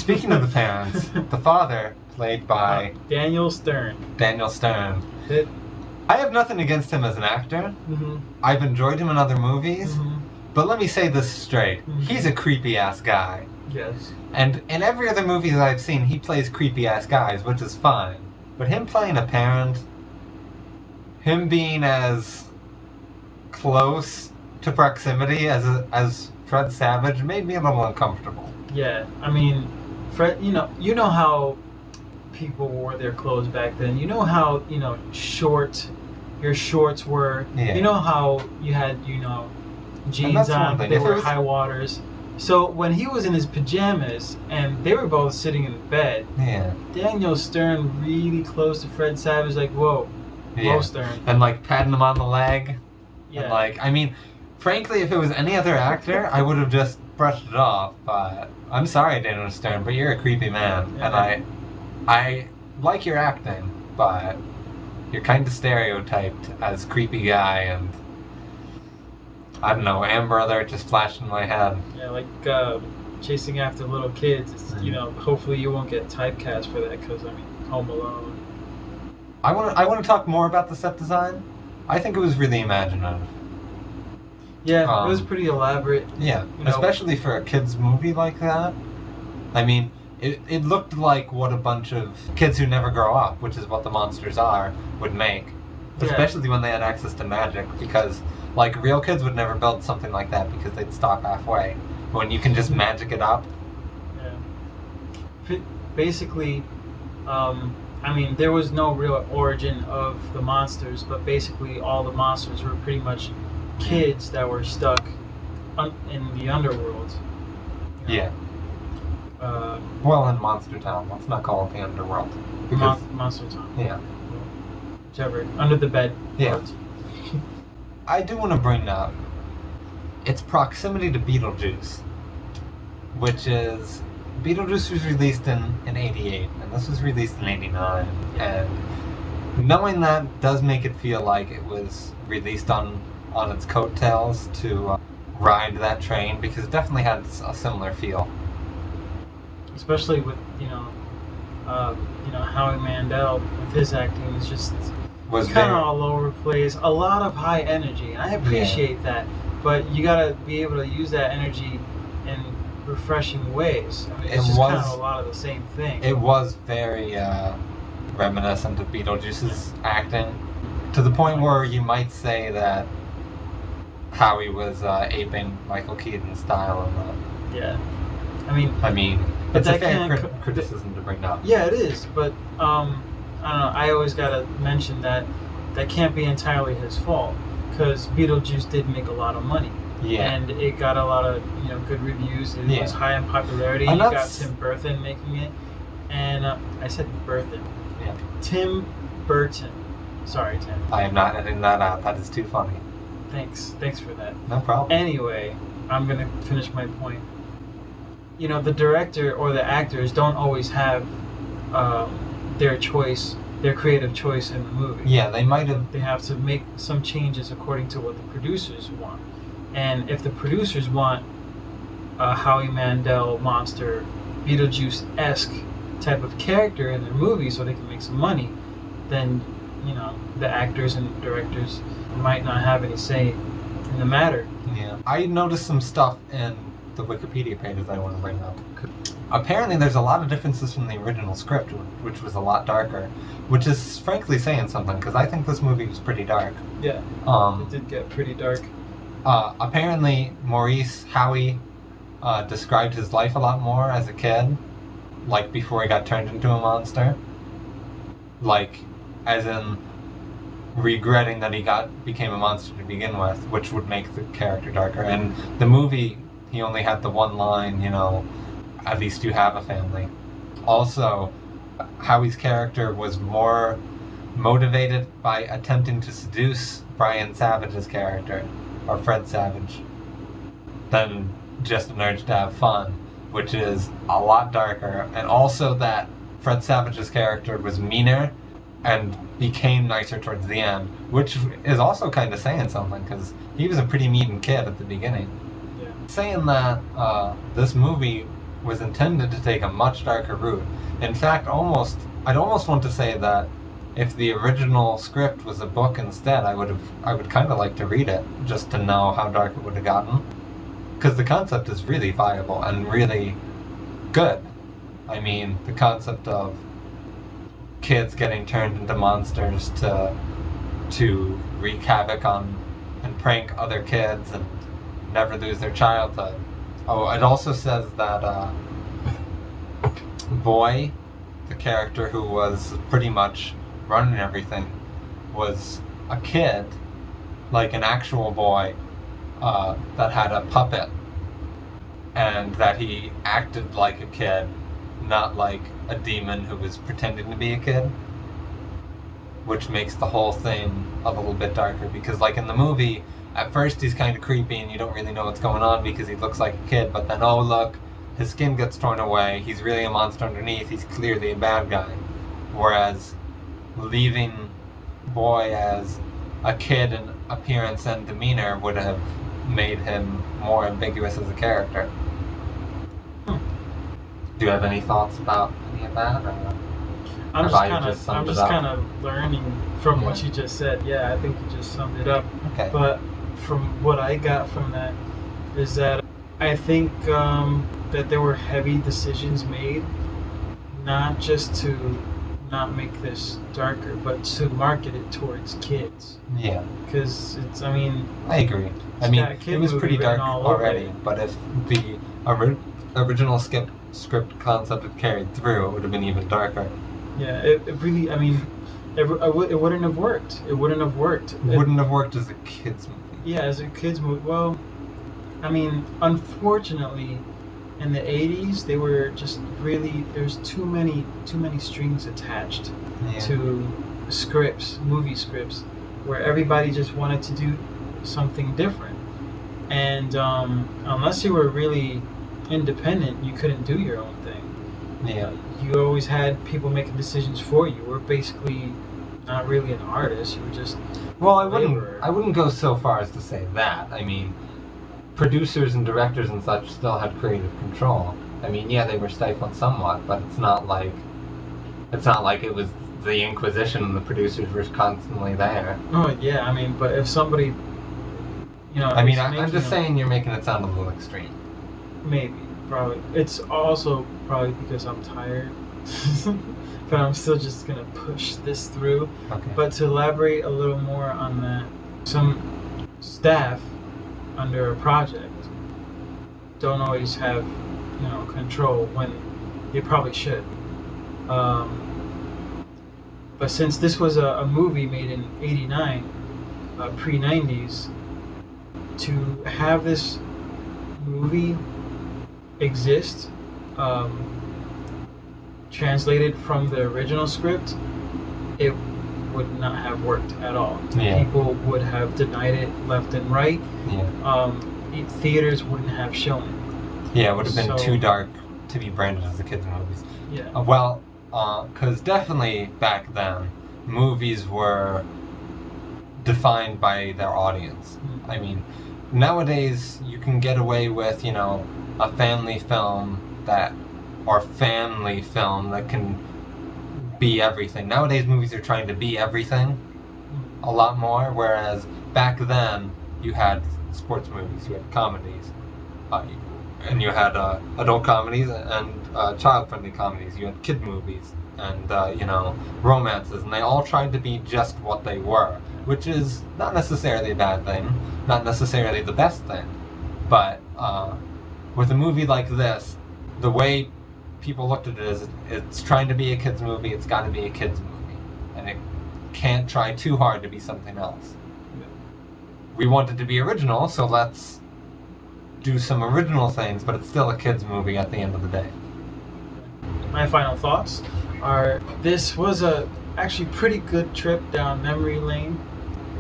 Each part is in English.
Speaking of the parents, the father, played by Daniel Stern. Daniel Stern. It, I have nothing against him as an actor. mm-hmm. I've enjoyed him in other movies. Mm-hmm. But let me say this straight. Mm-hmm. He's a creepy-ass guy. Yes. And in every other movie that I've seen, he plays creepy-ass guys, which is fine. But him playing a parent, him being as close to proximity as Fred Savage made me a little uncomfortable. Yeah, I mean, Fred, you know how people wore their clothes back then. You know how, your shorts were. Yeah. You know how you had, jeans on, they were high waters. So when he was in his pajamas and they were both sitting in bed, Yeah. Daniel Stern really close to Fred Savage, like, whoa, Stern. And like patting him on the leg. Yeah. And like, I mean, frankly, if it was any other actor, I would have just brushed it off. But I'm sorry, Daniel Stern, but you're a creepy man, Yeah. and I like your acting, but you're kind of stereotyped as creepy guy, and I don't know, Amber Alert just flashed in my head. Yeah, like chasing after little kids. It's, hopefully you won't get typecast for that because, Home Alone. I want to talk more about the set design. I think it was really imaginative. Yeah, it was pretty elaborate. Yeah, especially for a kids' movie like that. I mean, it looked like what a bunch of kids who never grow up, which is what the monsters are, would make. Yeah. Especially when they had access to magic, because like real kids would never build something like that because they'd stop halfway. When you can just magic it up. Yeah. Basically, there was no real origin of the monsters, but basically all the monsters were pretty much kids that were stuck in the underworld. Yeah. Well, in Monster Town. Let's not call it the underworld. Monster Town. Yeah. Whichever. Under the bed. Yeah. I do want to bring up its proximity to Beetlejuice, which is Beetlejuice was released in 88, and this was released in 89, and knowing that does make it feel like it was released on its coattails to ride that train, because it definitely had a similar feel. Especially with, Howie Mandel with his acting is just kind of all over the place. A lot of high energy, and I appreciate that, but you gotta be able to use that energy in refreshing ways. It's just kind of a lot of the same thing. It was very reminiscent of Beetlejuice's acting, to the point where you might say that Howie was aping Michael Keaton's style in that. Yeah. I mean, it's a fair criticism to bring up. Yeah, it is, but I don't know. I always gotta mention that can't be entirely his fault, because Beetlejuice did make a lot of money. Yeah. And it got a lot of good reviews. It was high in popularity. You got Tim Burton making it, and I said Burton. Yeah. Tim Burton. Sorry, Tim. I am not editing that out. That is too funny. Thanks for that. No problem. Anyway, I'm gonna finish my point. The director or the actors don't always have their creative choice in the movie. Yeah, they might have. They have to make some changes according to what the producers want. And if the producers want a Howie Mandel monster, Beetlejuice-esque type of character in their movie so they can make some money, then, the actors and directors might not have any say in the matter. Yeah. I noticed some stuff in the Wikipedia pages I want to bring up. Apparently there's a lot of differences from the original script, which was a lot darker, which is frankly saying something, because I think this movie was pretty dark. Yeah, it did get pretty dark. Apparently Howie described his life a lot more as a kid, like before he got turned into a monster. Like, as in regretting that he became a monster to begin with, which would make the character darker. And the movie, he only had the one line, at least you have a family. Also, Howie's character was more motivated by attempting to seduce Brian Savage's character, or Fred Savage, than just an urge to have fun, which is a lot darker. And also that Fred Savage's character was meaner and became nicer towards the end, which is also kind of saying something, because he was a pretty mean kid at the beginning. Yeah. Saying that this movie was intended to take a much darker route. In fact, I'd almost want to say that if the original script was a book instead, I would kind of like to read it just to know how dark it would have gotten, because the concept is really viable and really good. I mean, the concept of kids getting turned into monsters to wreak havoc on and prank other kids and never lose their childhood. Oh, it also says that Boy, the character who was pretty much running everything, was a kid, like an actual boy, that had a puppet, and that he acted like a kid, not like a demon who was pretending to be a kid, which makes the whole thing a little bit darker, because like in the movie, at first he's kind of creepy and you don't really know what's going on because he looks like a kid, but then, oh look, his skin gets torn away, he's really a monster underneath, he's clearly a bad guy. Whereas leaving Boy as a kid in appearance and demeanor would have made him more ambiguous as a character. Do you have any thoughts about any of that? Or I'm just kind of learning from what you just said. Yeah, I think you just summed it up. Okay. But from what I got from that is that I think that there were heavy decisions made, not just to not make this darker, but to market it towards kids. Yeah. Because it's, I mean... I agree. I mean, it was pretty dark already, but if the original script concept had carried through, it would have been even darker. Yeah, it really, I mean, it wouldn't have worked. It wouldn't have worked. It wouldn't have worked as a kid's movie. Yeah, as a kid's movie. Well, I mean, unfortunately, in the 80s, they were just really, there's too many strings attached to scripts, movie scripts, where everybody just wanted to do something different. And unless you were really independent, you couldn't do your own thing. Yeah. You always had people making decisions for you. You were basically not really an artist. You were just... Well, I wouldn't go so far as to say that. I mean, producers and directors and such still had creative control. I mean, yeah, they were stifled somewhat, but it's not like it was the Inquisition and the producers were constantly there. Oh yeah, I mean, but if somebody, you know, I mean, I'm just saying you're making it sound a little extreme. Maybe, probably. It's also probably because I'm tired, but I'm still just gonna push this through. Okay. But to elaborate a little more on that, some staff under a project don't always have, you know, control when they probably should. But since this was a movie made in '89, pre-90s, to have this movie exist, translated from the original script, it would not have worked at all. Yeah. People would have denied it left and right. Yeah. Theaters wouldn't have shown it. Yeah, it would have been too dark to be branded as the kids' movies. Yeah. Well, because definitely back then, movies were defined by their audience. Mm-hmm. I mean, nowadays you can get away with, you know, a family film that can be everything. Nowadays movies are trying to be everything a lot more, whereas back then you had sports movies, you had comedies, and you had adult comedies and child-friendly comedies. You had kid movies and you know, romances, and they all tried to be just what they were, which is not necessarily a bad thing, not necessarily the best thing, but with a movie like this, the way people looked at it is it's trying to be a kid's movie, it's got to be a kid's movie, and it can't try too hard to be something else. We want it to be original, so let's do some original things, but it's still a kid's movie at the end of the day. My final thoughts are, this was a actually pretty good trip down memory lane.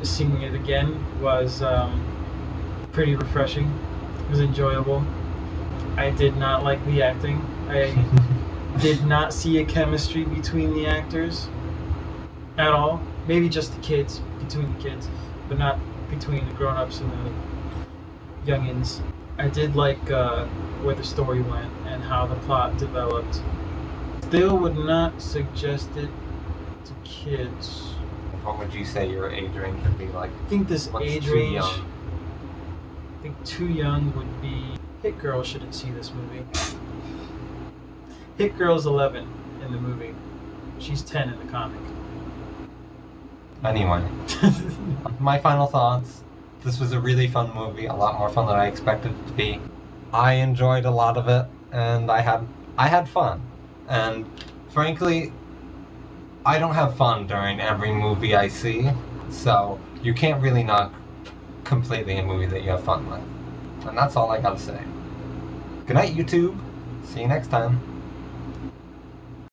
Seeing it again was pretty refreshing. It was enjoyable. I did not like the acting. I did not see a chemistry between the actors at all. Maybe just between the kids, but not between the grown-ups and the youngins. I did like where the story went and how the plot developed. Still would not suggest it to kids. What would you say your age range would be like? I think this What's age too range. young? I think too young would be. Hit Girl shouldn't see this movie. Hit Girl's 11 in the movie. She's 10 in the comic. Anyway, my final thoughts. This was a really fun movie, a lot more fun than I expected it to be. I enjoyed a lot of it, and I had fun. And frankly, I don't have fun during every movie I see, so you can't really knock completely a movie that you have fun with. And that's all I gotta say. Good night, YouTube. See you next time.